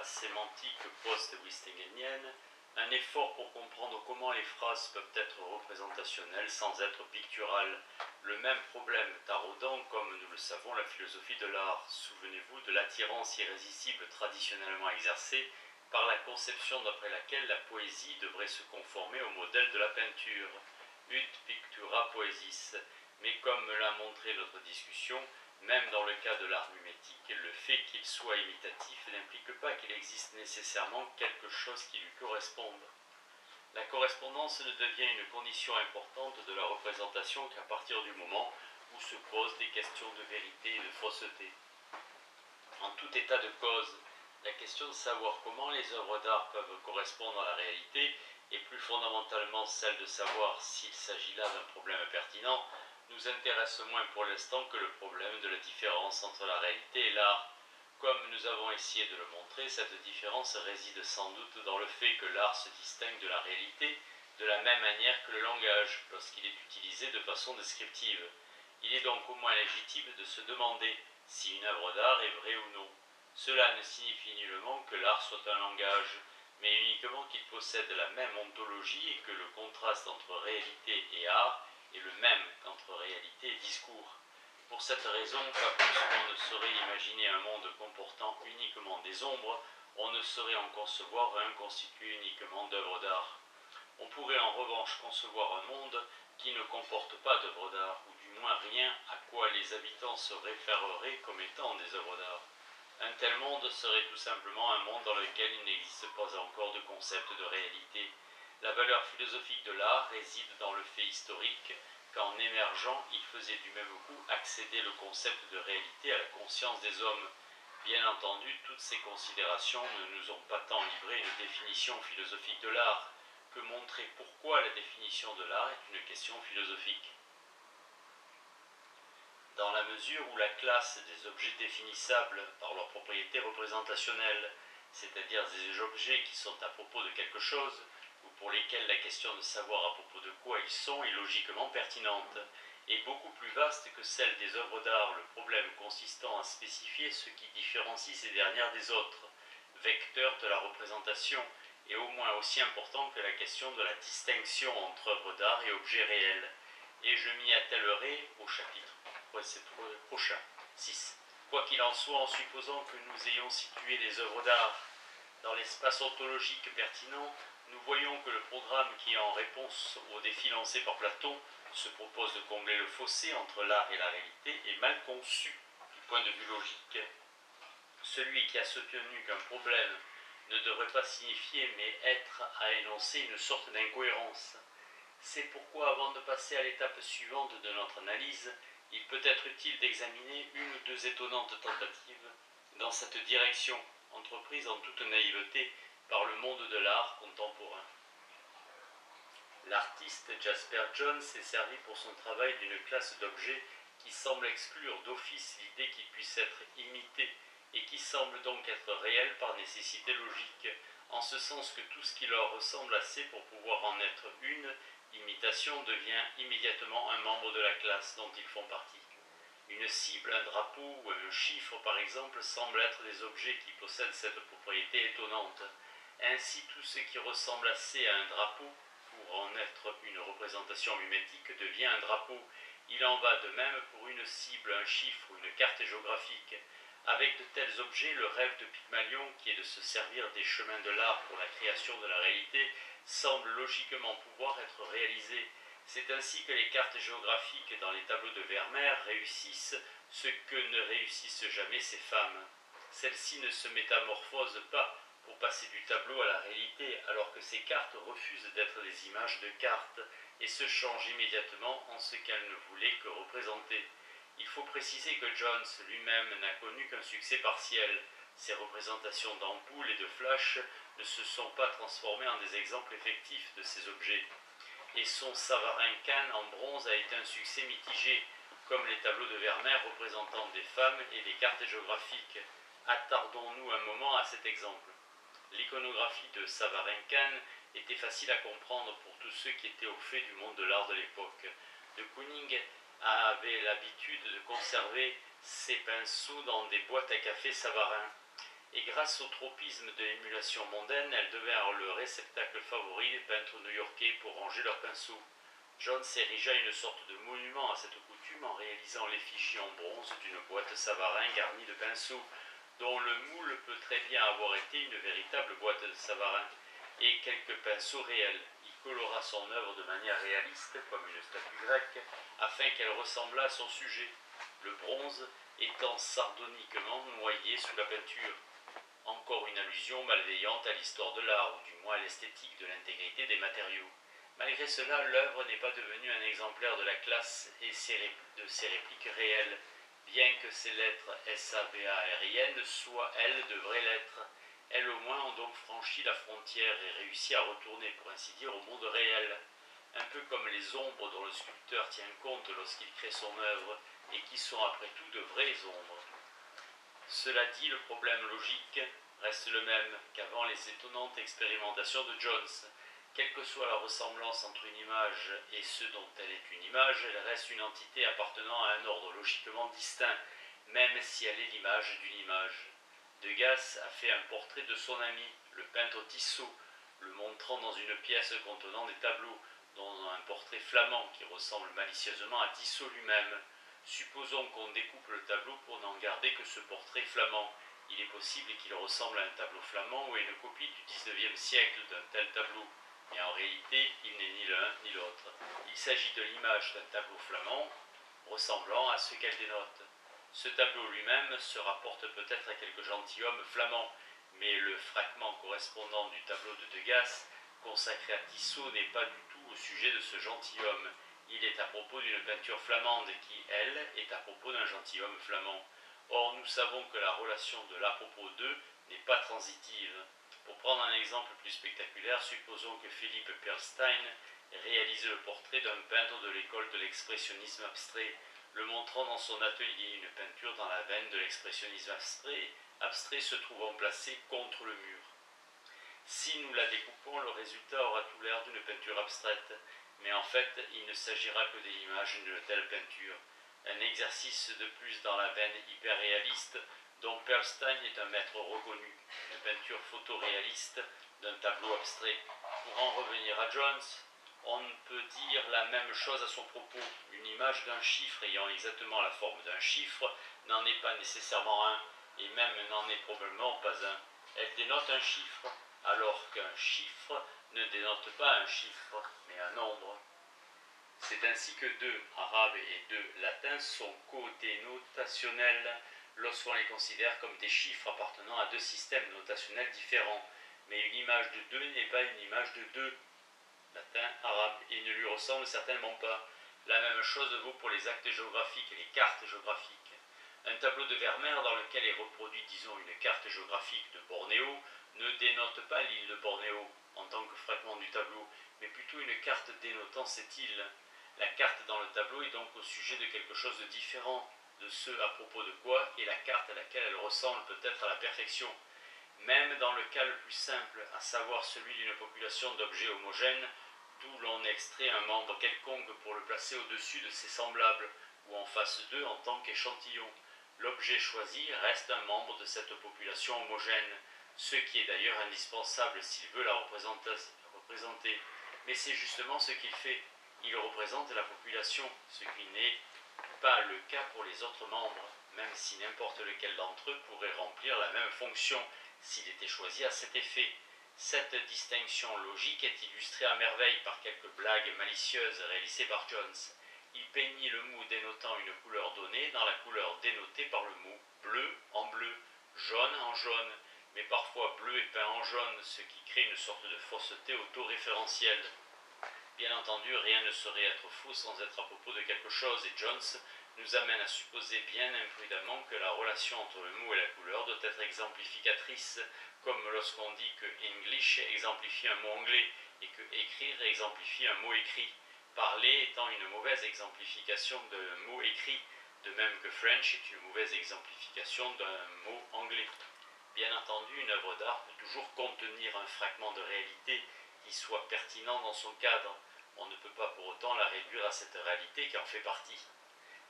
sémantique post-wistingenienne, un effort pour comprendre comment les phrases peuvent être représentationnelles sans être picturales. Le même problème taraudant, comme nous le savons, la philosophie de l'art. Souvenez-vous de l'attirance irrésistible traditionnellement exercée par la conception d'après laquelle la poésie devrait se conformer au modèle de la peinture. Ut pictura poesis. Mais comme me l'a montré notre discussion, même dans le cas de l'art mimétique, le fait qu'il soit imitatif n'implique pas qu'il existe nécessairement quelque chose qui lui corresponde. La correspondance ne devient une condition importante de la représentation qu'à partir du moment où se posent des questions de vérité et de fausseté. En tout état de cause, la question de savoir comment les œuvres d'art peuvent correspondre à la réalité, et plus fondamentalement celle de savoir s'il s'agit là d'un problème pertinent, nous intéresse moins pour l'instant que le problème de la différence entre la réalité et l'art. Comme nous avons essayé de le montrer, cette différence réside sans doute dans le fait que l'art se distingue de la réalité de la même manière que le langage, lorsqu'il est utilisé de façon descriptive. Il est donc au moins légitime de se demander si une œuvre d'art est vraie ou non. Cela ne signifie nullement que l'art soit un langage, mais uniquement qu'il possède la même ontologie et que le contraste entre réalité et art est le même qu'entre réalité et discours. Pour cette raison, pas plus qu'on ne saurait imaginer un monde comportant uniquement des ombres, on ne saurait en concevoir un constitué uniquement d'œuvres d'art. On pourrait en revanche concevoir un monde qui ne comporte pas d'œuvres d'art, ou du moins rien à quoi les habitants se référeraient comme étant des œuvres d'art. Un tel monde serait tout simplement un monde dans lequel il n'existe pas encore de concept de réalité. La valeur philosophique de l'art réside dans le fait historique qu'en émergeant, il faisait du même coup accéder le concept de réalité à la conscience des hommes. Bien entendu, toutes ces considérations ne nous ont pas tant livré une définition philosophique de l'art que montrer pourquoi la définition de l'art est une question philosophique. Dans la mesure où la classe des objets définissables par leurs propriétés représentationnelles, c'est-à-dire des objets qui sont à propos de quelque chose, ou pour lesquels la question de savoir à propos de quoi ils sont est logiquement pertinente, est beaucoup plus vaste que celle des œuvres d'art, le problème consistant à spécifier ce qui différencie ces dernières des autres, vecteurs de la représentation, est au moins aussi important que la question de la distinction entre œuvres d'art et objets réels, et je m'y attellerai au chapitre prochain, 6. Quoi qu'il en soit, en supposant que nous ayons situé des œuvres d'art dans l'espace ontologique pertinent, nous voyons que le programme qui, en réponse au défi lancé par Platon, se propose de combler le fossé entre l'art et la réalité est mal conçu du point de vue logique. Celui qui a soutenu qu'un problème ne devrait pas signifier mais être à énoncer une sorte d'incohérence. C'est pourquoi, avant de passer à l'étape suivante de notre analyse, il peut être utile d'examiner une ou deux étonnantes tentatives dans cette direction, entreprises en toute naïveté par le monde de l'art contemporain. L'artiste Jasper Johns s'est servi pour son travail d'une classe d'objets qui semble exclure d'office l'idée qu'ils puissent être imités et qui semble donc être réels par nécessité logique, en ce sens que tout ce qui leur ressemble assez pour pouvoir en être une imitation devient immédiatement un membre de la classe dont ils font partie. Une cible, un drapeau ou un chiffre par exemple semblent être des objets qui possèdent cette propriété étonnante. Ainsi tout ce qui ressemble assez à un drapeau pour en être une représentation mimétique devient un drapeau. Il en va de même pour une cible, un chiffre ou une carte géographique. Avec de tels objets, le rêve de Pygmalion, qui est de se servir des chemins de l'art pour la création de la réalité, semble logiquement pouvoir être réalisé. C'est ainsi que les cartes géographiques dans les tableaux de Vermeer réussissent ce que ne réussissent jamais ces femmes. Celles-ci ne se métamorphosent pas pour passer du tableau à la réalité, alors que ces cartes refusent d'être des images de cartes et se changent immédiatement en ce qu'elles ne voulaient que représenter. Il faut préciser que Johns lui-même n'a connu qu'un succès partiel. Ses représentations d'ampoules et de flashs ne se sont pas transformées en des exemples effectifs de ces objets. Et son Savarin-Kahn en bronze a été un succès mitigé, comme les tableaux de Vermeer représentant des femmes et des cartes géographiques. Attardons-nous un moment à cet exemple. L'iconographie de Savarin-Kahn était facile à comprendre pour tous ceux qui étaient au fait du monde de l'art de l'époque. De Kooning avait l'habitude de conserver ses pinceaux dans des boîtes à café Savarin. et grâce au tropisme de l'émulation mondaine, elles devinrent le réceptacle favori des peintres new-yorkais pour ranger leurs pinceaux. Jones érigea une sorte de monument à cette coutume en réalisant l'effigie en bronze d'une boîte Savarin garnie de pinceaux, dont le moule peut très bien avoir été une véritable boîte de Savarin, et quelques pinceaux réels. Il colora son œuvre de manière réaliste, comme une statue grecque, afin qu'elle ressemblât à son sujet, le bronze étant sardoniquement noyé sous la peinture. Encore une allusion malveillante à l'histoire de l'art, ou du moins à l'esthétique de l'intégrité des matériaux. Malgré cela, l'œuvre n'est pas devenue un exemplaire de la classe et de ses répliques réelles, bien que ces lettres SAVARIennes soient, elles, de vraies lettres. Elles au moins ont donc franchi la frontière et réussi à retourner, pour ainsi dire, au monde réel. Un peu comme les ombres dont le sculpteur tient compte lorsqu'il crée son œuvre, et qui sont après tout de vraies ombres. Cela dit, le problème logique reste le même qu'avant les étonnantes expérimentations de Jones. Quelle que soit la ressemblance entre une image et ce dont elle est une image, elle reste une entité appartenant à un ordre logiquement distinct, même si elle est l'image d'une image. Degas a fait un portrait de son ami, le peintre Tissot, le montrant dans une pièce contenant des tableaux, dont un portrait flamand qui ressemble malicieusement à Tissot lui-même. Supposons qu'on découpe le tableau pour n'en garder que ce portrait flamand. Il est possible qu'il ressemble à un tableau flamand ou à une copie du XIXe siècle d'un tel tableau. Mais en réalité, il n'est ni l'un ni l'autre. Il s'agit de l'image d'un tableau flamand ressemblant à ce qu'elle dénote. Ce tableau lui-même se rapporte peut-être à quelque gentilhomme flamand, mais le fragment correspondant du tableau de Degas, consacré à Tissot, n'est pas du tout au sujet de ce gentilhomme. Il est à propos d'une peinture flamande qui, elle, est à propos d'un gentilhomme flamand. Or, nous savons que la relation de l'à propos d'eux n'est pas transitive. Pour prendre un exemple plus spectaculaire, supposons que Philippe Perlstein réalise le portrait d'un peintre de l'école de l'expressionnisme abstrait, le montrant dans son atelier, une peinture dans la veine de l'expressionnisme abstrait se trouvant placée contre le mur. Si nous la découpons, le résultat aura tout l'air d'une peinture abstraite, mais en fait, il ne s'agira que de l'image d'une telle peinture. Un exercice de plus dans la veine hyperréaliste dont Perlstein est un maître reconnu, une peinture photoréaliste d'un tableau abstrait. Pour en revenir à Jones, on peut dire la même chose à son propos. Une image d'un chiffre ayant exactement la forme d'un chiffre n'en est pas nécessairement un, et même n'en est probablement pas un. Elle dénote un chiffre, alors qu'un chiffre ne dénote pas un chiffre, mais un nombre. C'est ainsi que 2 arabes et 2 latins sont codénotationnels lorsqu'on les considère comme des chiffres appartenant à deux systèmes notationnels différents. Mais une image de 2 n'est pas une image de 2, latin, arabe, et ne lui ressemble certainement pas. La même chose vaut pour les actes géographiques et les cartes géographiques. Un tableau de Vermeer dans lequel est reproduit, disons, une carte géographique de Bornéo ne dénote pas l'île de Bornéo en tant que fragment du tableau, mais plutôt une carte dénotant cette île. La carte dans le tableau est donc au sujet de quelque chose de différent de ce à propos de quoi est la carte à laquelle elle ressemble peut-être à la perfection. Même dans le cas le plus simple, à savoir celui d'une population d'objets homogènes, d'où l'on extrait un membre quelconque pour le placer au-dessus de ses semblables, ou en face d'eux en tant qu'échantillon. L'objet choisi reste un membre de cette population homogène, ce qui est d'ailleurs indispensable s'il veut la représenter. Mais c'est justement ce qu'il fait. Il représente la population, ce qui n'est pas le cas pour les autres membres, même si n'importe lequel d'entre eux pourrait remplir la même fonction s'il était choisi à cet effet. Cette distinction logique est illustrée à merveille par quelques blagues malicieuses réalisées par Jones. Il peignit le mot dénotant une couleur donnée dans la couleur dénotée par le mot bleu en bleu, jaune en jaune, mais parfois bleu est peint en jaune, ce qui crée une sorte de fausseté autoréférentielle. Bien entendu, rien ne saurait être faux sans être à propos de quelque chose, et Jones nous amène à supposer bien imprudemment que la relation entre le mot et la couleur doit être exemplificatrice, comme lorsqu'on dit que English exemplifie un mot anglais et que écrire exemplifie un mot écrit, parler étant une mauvaise exemplification d'un mot écrit, de même que French est une mauvaise exemplification d'un mot anglais. Bien entendu, une œuvre d'art peut toujours contenir un fragment de réalité qui soit pertinent dans son cadre. On ne peut pas pour autant la réduire à cette réalité qui en fait partie.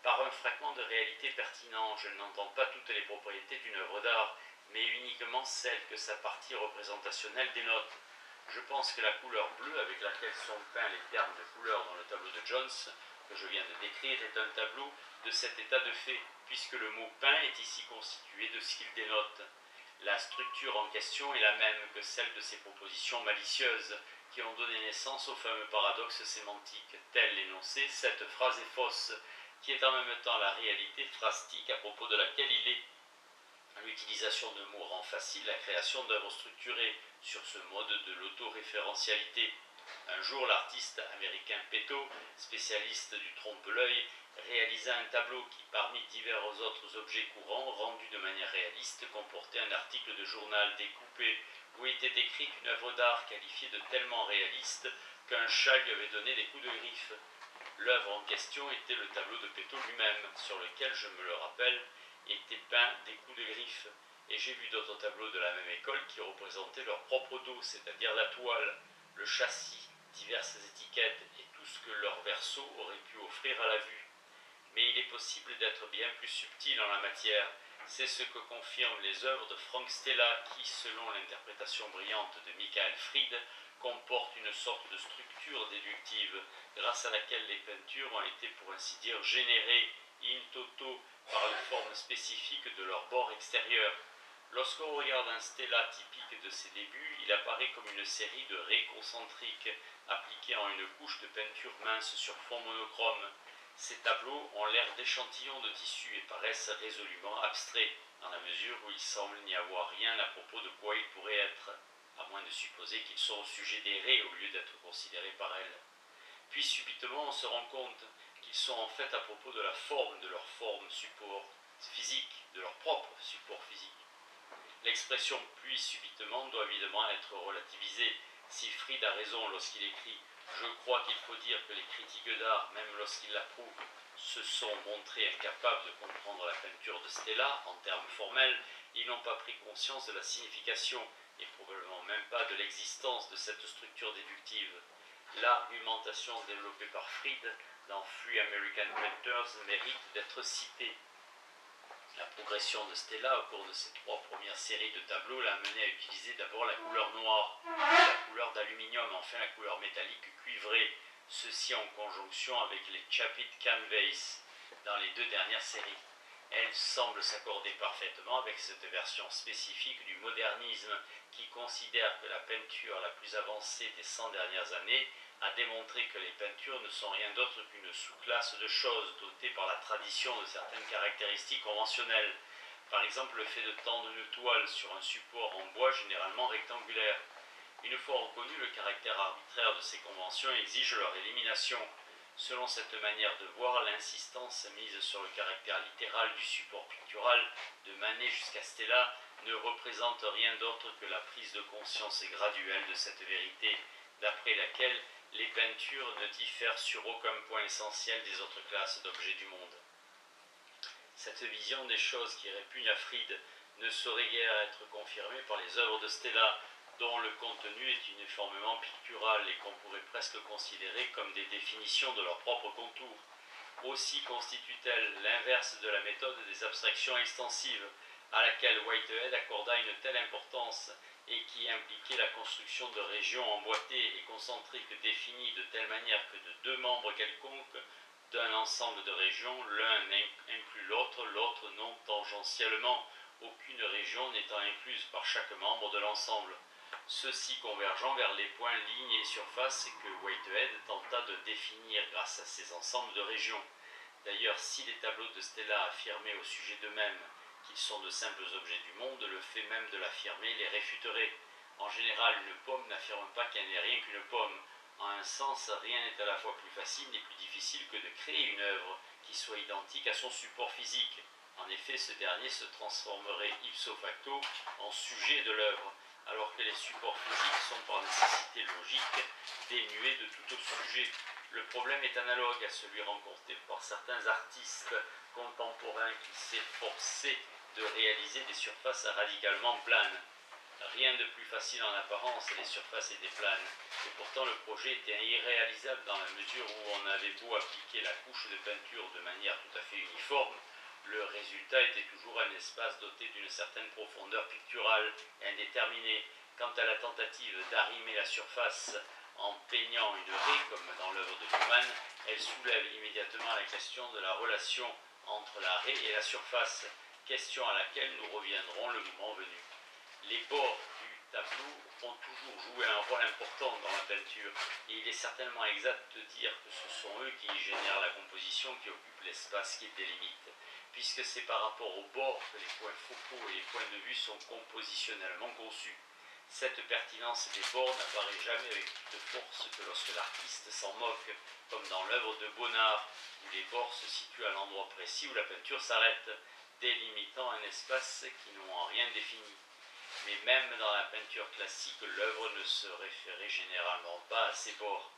Par un fragment de réalité pertinent, je n'entends pas toutes les propriétés d'une œuvre d'art, mais uniquement celle que sa partie représentationnelle dénote. Je pense que la couleur bleue avec laquelle sont peints les termes de couleur dans le tableau de Jones, que je viens de décrire, est un tableau de cet état de fait, puisque le mot peint est ici constitué de ce qu'il dénote. La structure en question est la même que celle de ces propositions malicieuses qui ont donné naissance au fameux paradoxe sémantique, tel l'énoncé « cette phrase est fausse », qui est en même temps la réalité phrastique à propos de laquelle il est. L'utilisation de mots rend facile la création d'œuvres structurées sur ce mode de l'autoréférentialité. Un jour, l'artiste américain Peto, spécialiste du trompe-l'œil, réalisa un tableau qui, parmi divers autres objets courants, rendus de manière réaliste, comportait un article de journal découpé où était décrite une œuvre d'art qualifiée de tellement réaliste qu'un chat lui avait donné des coups de griffe. L'œuvre en question était le tableau de Peto lui-même, sur lequel, je me le rappelle, étaient peints des coups de griffe, et j'ai vu d'autres tableaux de la même école qui représentaient leur propre dos, c'est-à-dire la toile, le châssis, diverses étiquettes et tout ce que leur verso aurait pu offrir à la vue. Mais il est possible d'être bien plus subtil en la matière. C'est ce que confirment les œuvres de Frank Stella qui, selon l'interprétation brillante de Michael Fried, comportent une sorte de structure déductive grâce à laquelle les peintures ont été pour ainsi dire générées in toto par les formes spécifiques de leur bord extérieur. Lorsqu'on regarde un Stella typique de ses débuts, il apparaît comme une série de raies concentriques appliquées en une couche de peinture mince sur fond monochrome. Ces tableaux ont l'air d'échantillons de tissu et paraissent résolument abstraits, dans la mesure où il semble n'y avoir rien à propos de quoi ils pourraient être, à moins de supposer qu'ils sont au sujet des raies au lieu d'être considérés par elles. Puis subitement on se rend compte qu'ils sont en fait à propos de la forme de leur forme support physique, de leur propre support physique. L'expression « puis subitement » doit évidemment être relativisée. Si Fried a raison lorsqu'il écrit « Je crois qu'il faut dire que les critiques d'art, même lorsqu'ils l'approuvent, se sont montrés incapables de comprendre la peinture de Stella en termes formels, ils n'ont pas pris conscience de la signification et probablement même pas de l'existence de cette structure déductive. » L'argumentation développée par Fried dans Free American Painters mérite d'être citée. La progression de Stella au cours de ses 3 premières séries de tableaux l'a amené à utiliser d'abord la couleur noire, la couleur d'aluminium, enfin la couleur métallique cuivrée, ceci en conjonction avec les Chapit Canvas dans les 2 dernières séries. Elle semble s'accorder parfaitement avec cette version spécifique du modernisme qui considère que la peinture la plus avancée des 100 dernières années a démontré que les peintures ne sont rien d'autre qu'une sous-classe de choses dotées par la tradition de certaines caractéristiques conventionnelles. Par exemple, le fait de tendre une toile sur un support en bois généralement rectangulaire. Une fois reconnu le caractère arbitraire de ces conventions exige leur élimination. Selon cette manière de voir, l'insistance mise sur le caractère littéral du support pictural, de Manet jusqu'à Stella, ne représente rien d'autre que la prise de conscience graduelle de cette vérité, d'après laquelle les peintures ne diffèrent sur aucun point essentiel des autres classes d'objets du monde. Cette vision des choses qui répugne à Fried ne saurait guère être confirmée par les œuvres de Stella, dont le contenu est uniformément pictural et qu'on pourrait presque considérer comme des définitions de leur propre contour. Aussi constitue-t-elle l'inverse de la méthode des abstractions extensives, à laquelle Whitehead accorda une telle importance et qui impliquait la construction de régions emboîtées et concentriques définies de telle manière que de 2 membres quelconques d'un ensemble de régions, l'un inclut l'autre, l'autre non tangentiellement, aucune région n'étant incluse par chaque membre de l'ensemble. Ceux-ci convergeant vers les points, lignes et surfaces que Whitehead tenta de définir grâce à ces ensembles de régions. D'ailleurs, si les tableaux de Stella affirmaient au sujet d'eux-mêmes qu'ils sont de simples objets du monde, le fait même de l'affirmer les réfuterait. En général, une pomme n'affirme pas qu'elle n'est rien qu'une pomme. En un sens, rien n'est à la fois plus facile ni plus difficile que de créer une œuvre qui soit identique à son support physique. En effet, ce dernier se transformerait ipso facto en sujet de l'œuvre, alors que les supports physiques sont par nécessité logique dénués de tout autre sujet. Le problème est analogue à celui rencontré par certains artistes contemporains qui s'efforçaient de réaliser des surfaces radicalement planes. Rien de plus facile en apparence, les surfaces étaient planes, et pourtant le projet était irréalisable dans la mesure où on avait beau appliquer la couche de peinture de manière tout à fait uniforme, Le résultat était toujours un espace doté d'une certaine profondeur picturale indéterminée. Quant à la tentative d'arrimer la surface en peignant une raie, comme dans l'œuvre de Newman, elle soulève immédiatement la question de la relation entre la raie et la surface, question à laquelle nous reviendrons le moment venu. Les bords du tableau ont toujours joué un rôle important dans la peinture, et il est certainement exact de dire que ce sont eux qui génèrent la composition qui occupe l'espace qui délimite, puisque c'est par rapport aux bords que les points focaux et les points de vue sont compositionnellement conçus. Cette pertinence des bords n'apparaît jamais avec toute force que lorsque l'artiste s'en moque, comme dans l'œuvre de Bonnard, où les bords se situent à l'endroit précis où la peinture s'arrête, délimitant un espace qui n'ont en rien défini. Mais même dans la peinture classique, l'œuvre ne se référait généralement pas à ses bords.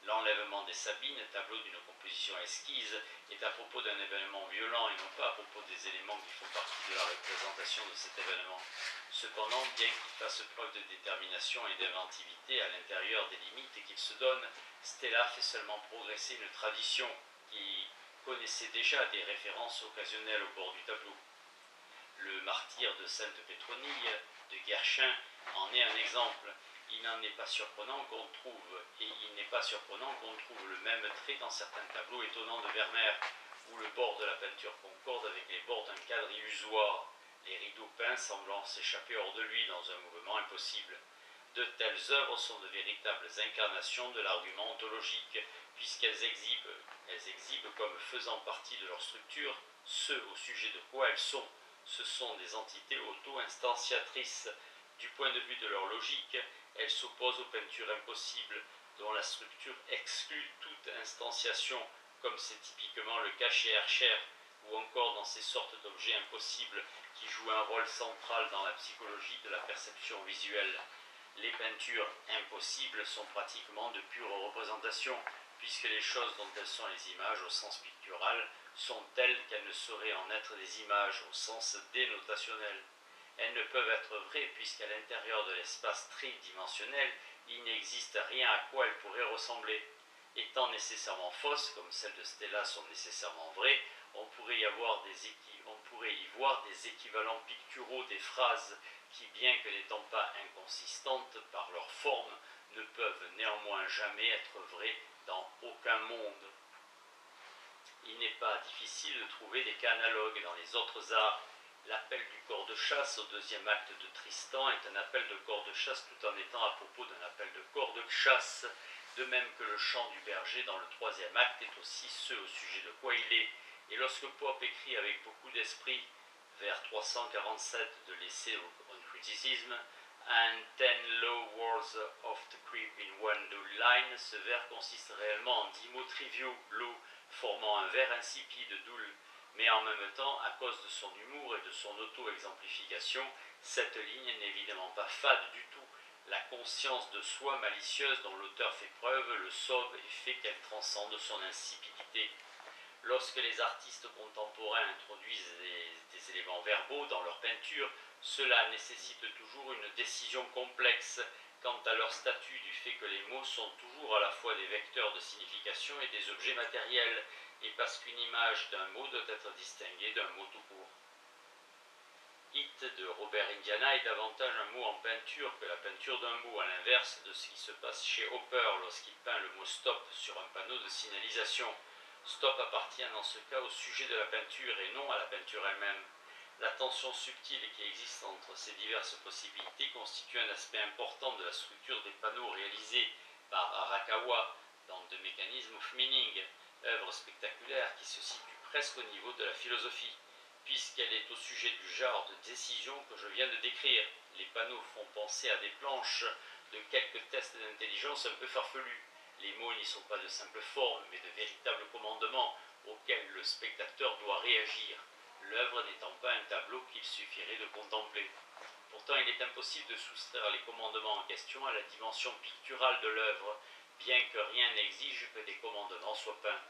L'enlèvement des Sabines, tableau d'une composition esquisse, est à propos d'un événement violent et non pas à propos des éléments qui font partie de la représentation de cet événement. Cependant, bien qu'il fasse preuve de détermination et d'inventivité à l'intérieur des limites qu'il se donne, Stella fait seulement progresser une tradition qui connaissait déjà des références occasionnelles au bord du tableau. Le martyre de Sainte Pétronille de Guerchin en est un exemple. Il n'est pas surprenant qu'on trouve le même trait dans certains tableaux étonnants de Vermeer, où le bord de la peinture concorde avec les bords d'un cadre illusoire, les rideaux peints semblant s'échapper hors de lui dans un mouvement impossible. De telles œuvres sont de véritables incarnations de l'argument ontologique, puisqu'elles exhibent comme faisant partie de leur structure ce au sujet de quoi elles sont. Ce sont des entités auto-instanciatrices. Du point de vue de leur logique, elles s'opposent aux peintures impossibles, dont la structure exclut toute instanciation, comme c'est typiquement le cas chez Hercher, ou encore dans ces sortes d'objets impossibles qui jouent un rôle central dans la psychologie de la perception visuelle. Les peintures impossibles sont pratiquement de pure représentation, puisque les choses dont elles sont les images au sens pictural sont telles qu'elles ne sauraient en être des images au sens dénotationnel. Elles ne peuvent être vraies puisqu'à l'intérieur de l'espace tridimensionnel, il n'existe rien à quoi elles pourraient ressembler. Étant nécessairement fausses, comme celles de Stella sont nécessairement vraies, on pourrait y voir des équivalents picturaux des phrases qui, bien que n'étant pas inconsistantes par leur forme, ne peuvent néanmoins jamais être vraies dans aucun monde. Il n'est pas difficile de trouver des cas analogues dans les autres arts. L'appel du corps de chasse au deuxième acte de Tristan est un appel de corps de chasse tout en étant à propos d'un appel de corps de chasse, de même que le chant du berger dans le troisième acte est aussi ce au sujet de quoi il est. Et lorsque Pope écrit avec beaucoup d'esprit, vers 347 de l'essai on criticism, and 10 low words of the creep in one dull line, ce vers consiste réellement en 10 mots triviaux, low, formant un vers insipide, doul, mais en même temps, à cause de son humour et de son auto-exemplification, cette ligne n'est évidemment pas fade du tout. La conscience de soi malicieuse dont l'auteur fait preuve le sauve et fait qu'elle transcende son insipidité. Lorsque les artistes contemporains introduisent des éléments verbaux dans leur peinture, cela nécessite toujours une décision complexe quant à leur statut du fait que les mots sont toujours à la fois des vecteurs de signification et des objets matériels, et parce qu'une image d'un mot doit être distinguée d'un mot tout court. Hit de Robert Indiana est davantage un mot en peinture que la peinture d'un mot, à l'inverse de ce qui se passe chez Hopper lorsqu'il peint le mot stop sur un panneau de signalisation. Stop appartient dans ce cas au sujet de la peinture et non à la peinture elle-même. La tension subtile qui existe entre ces diverses possibilités constitue un aspect important de la structure des panneaux réalisés par Arakawa dans The Mechanism of Meaning, œuvre spectaculaire qui se situe presque au niveau de la philosophie, puisqu'elle est au sujet du genre de décision que je viens de décrire. Les panneaux font penser à des planches de quelques tests d'intelligence un peu farfelus. Les mots n'y sont pas de simples formes, mais de véritables commandements auxquels le spectateur doit réagir, l'œuvre n'étant pas un tableau qu'il suffirait de contempler. Pourtant, il est impossible de soustraire les commandements en question à la dimension picturale de l'œuvre, bien que rien n'exige que des commandements soient peints.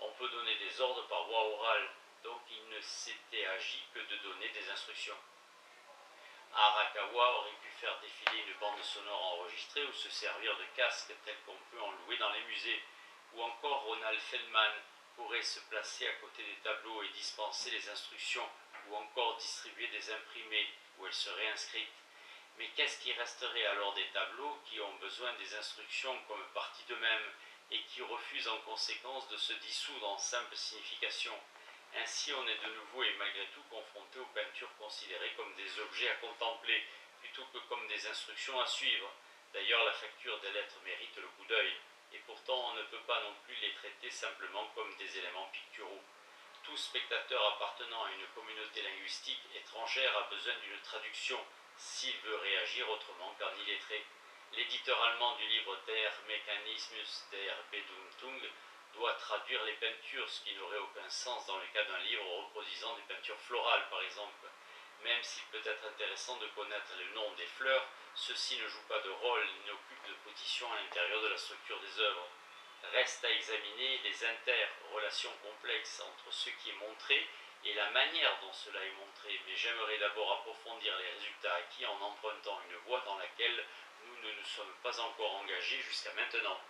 On peut donner des ordres par voie orale, donc il ne s'était agi que de donner des instructions. Arakawa aurait pu faire défiler une bande sonore enregistrée ou se servir de casques tels qu'on peut en louer dans les musées, ou encore Ronald Feldman pourrait se placer à côté des tableaux et dispenser les instructions ou encore distribuer des imprimés où elles seraient inscrites. Mais qu'est-ce qui resterait alors des tableaux qui ont besoin des instructions comme partie d'eux-mêmes et qui refusent en conséquence de se dissoudre en simple signification? Ainsi, on est de nouveau et malgré tout confronté aux peintures considérées comme des objets à contempler plutôt que comme des instructions à suivre. D'ailleurs, la facture des lettres mérite le coup d'œil, et pourtant on ne peut pas non plus les traiter simplement comme des éléments picturaux. Tout spectateur appartenant à une communauté linguistique étrangère a besoin d'une traduction s'il veut réagir autrement qu'en illettré. L'éditeur allemand du livre Der Mechanismus der Bedeutung doit traduire les peintures, ce qui n'aurait aucun sens dans le cas d'un livre reproduisant des peintures florales par exemple. Même s'il peut être intéressant de connaître le nom des fleurs, ceux-ci ne jouent pas de rôle ni n'occupent de position à l'intérieur de la structure des œuvres. Reste à examiner les interrelations complexes entre ce qui est montré et la manière dont cela est montré, mais j'aimerais d'abord approfondir les résultats acquis en empruntant une voie dans laquelle nous ne nous sommes pas encore engagés jusqu'à maintenant.